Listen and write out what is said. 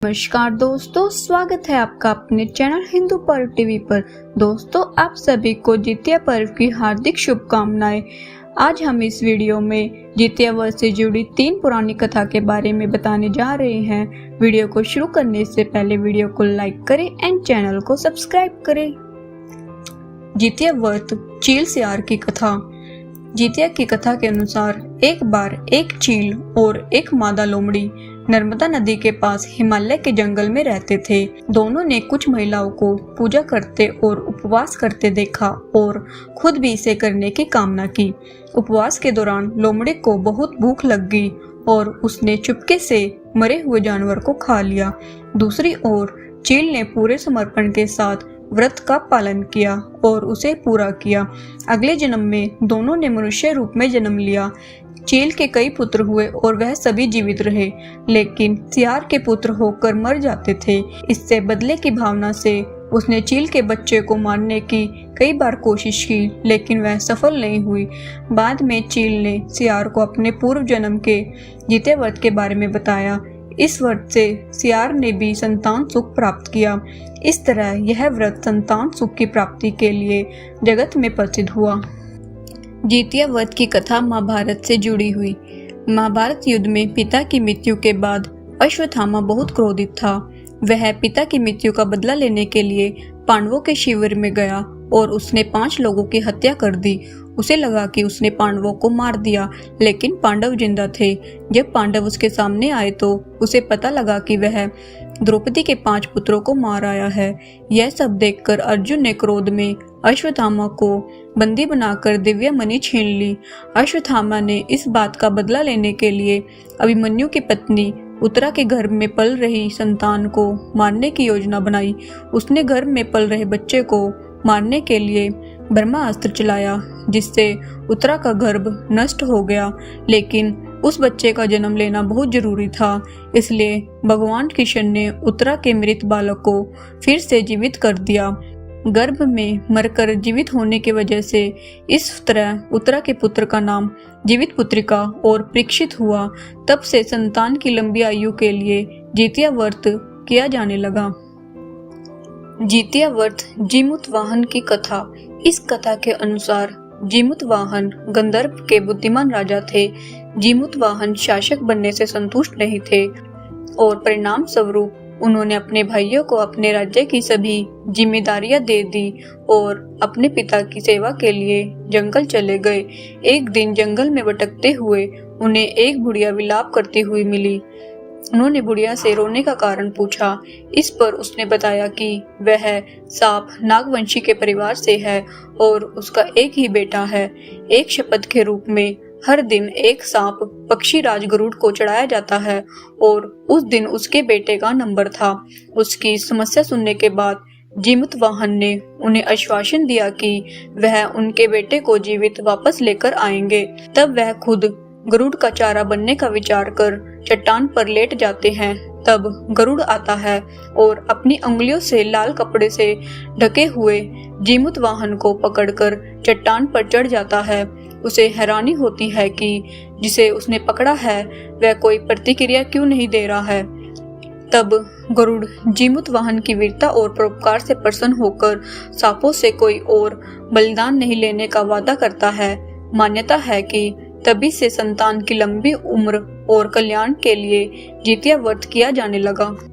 नमस्कार दोस्तों, स्वागत है आपका अपने चैनल हिंदू पर्व टीवी पर। दोस्तों, आप सभी को जितिया पर्व की हार्दिक शुभकामनाएं। आज हम इस वीडियो में जितिया व्रत से जुड़ी 3 पुरानी कथा के बारे में बताने जा रहे हैं। वीडियो को शुरू करने से पहले वीडियो को लाइक करें एंड चैनल को सब्सक्राइब करें। जितिया व्रत चील सियार की कथा। जितिया की कथा के अनुसार एक बार एक चील और एक मादा लोमड़ी नर्मदा नदी के पास हिमालय के जंगल में रहते थे। दोनों ने कुछ महिलाओं को पूजा करते और उपवास करते देखा और खुद भी इसे करने की कामना की। उपवास के दौरान लोमड़ी को बहुत भूख लग गई और उसने चुपके से मरे हुए जानवर को खा लिया। दूसरी ओर चील ने पूरे समर्पण के साथ व्रत का पालन किया और उसे पूरा किया। अगले जन्म में दोनों ने मनुष्य रूप में जन्म लिया। चील के कई पुत्र हुए और वह सभी जीवित रहे, लेकिन सियार के पुत्र होकर मर जाते थे। इससे बदले की भावना से उसने चील के बच्चे को मारने की कई बार कोशिश की, लेकिन वह सफल नहीं हुई। बाद में चील ने सियार को अपने पूर्व जन्म के जितिया व्रत के बारे में बताया। इस व्रत से सियार ने भी संतान सुख प्राप्त किया। इस तरह यह व्रत संतान सुख की प्राप्ति के लिए जगत में प्रसिद्ध हुआ। जितिया व्रत की कथा महाभारत से जुड़ी हुई। महाभारत युद्ध में पिता की मृत्यु के बाद अश्वत्थामा बहुत क्रोधित था। वह पिता की मृत्यु का बदला लेने के लिए पांडवों के शिविर में गया और उसने 5 लोगों की हत्या कर दी। उसे लगा कि उसने पांडवों को मार दिया, लेकिन पांडव जिंदा थे। जब पांडव उसके सामने आए तो उसे पता लगा कि वह द्रौपदी के 5 पुत्रों को मार आया है। यह सब देखकर अर्जुन ने क्रोध में अश्वत्थामा को बंदी बनाकर दिव्य मणि छीन ली। अश्वत्थामा ने इस बात का बदला लेने के लिए अभिमन्यु की पत्नी उत्तरा के गर्भ में पल रही संतान को मारने की योजना बनाई। उसने गर्भ में पल रहे बच्चे को मारने के लिए ब्रह्मास्त्र चलाया, जिससे उत्तरा का गर्भ नष्ट हो गया। लेकिन उस बच्चे का जन्म लेना बहुत जरूरी था, इसलिए भगवान कृष्ण ने उत्तरा के मृत बालक को फिर से जीवित कर दिया। गर्भ में मरकर जीवित होने की वजह से इस तरह उत्तरा के पुत्र का नाम जीवित पुत्रिका और परीक्षित हुआ। तब से संतान की लंबी आयु के लिए जितिया व्रत किया जाने लगा। जितिया व्रत जीमूतवाहन की कथा। इस कथा के अनुसार जीमूतवाहन गंधर्व के बुद्धिमान राजा थे। जीमूतवाहन शासक बनने से संतुष्ट नहीं थे और परिणाम स्वरूप उन्होंने अपने भाइयों को अपने राज्य की सभी जिम्मेदारियां दे दी और अपने पिता की सेवा के लिए जंगल चले गए। एक दिन जंगल में भटकते हुए उन्हें एक बुढ़िया विलाप करती हुई मिली। उन्होंने बुढ़िया से रोने का कारण पूछा। इस पर उसने बताया कि वह सांप नागवंशी के परिवार से है और उसका एक ही बेटा है। एक शपथ के रूप में हर दिन एक सांप पक्षी राज गरुड़ को चढ़ाया जाता है और उस दिन उसके बेटे का नंबर था। उसकी समस्या सुनने के बाद जीमूतवाहन ने उन्हें आश्वासन दिया कि वह उनके बेटे को जीवित वापस लेकर आएंगे। तब वह खुद गरुड़ का चारा बनने का विचार कर चट्टान पर लेट जाते हैं। तब गरुड़ आता है और अपनी उंगलियों से लाल कपड़े से ढके हुए जीमूतवाहन को पकड़कर चट्टान पर चढ़ जाता है। उसे हैरानी होती है कि जिसे उसने पकड़ा है वह कोई प्रतिक्रिया क्यों नहीं दे रहा है। तब गरुड़ जीमूतवाहन की वीरता और परोपकार से प्रसन्न होकर सांपों से कोई और बलिदान नहीं लेने का वादा करता है। मान्यता है कि तभी से संतान की लंबी उम्र और कल्याण के लिए जितिया व्रत किया जाने लगा।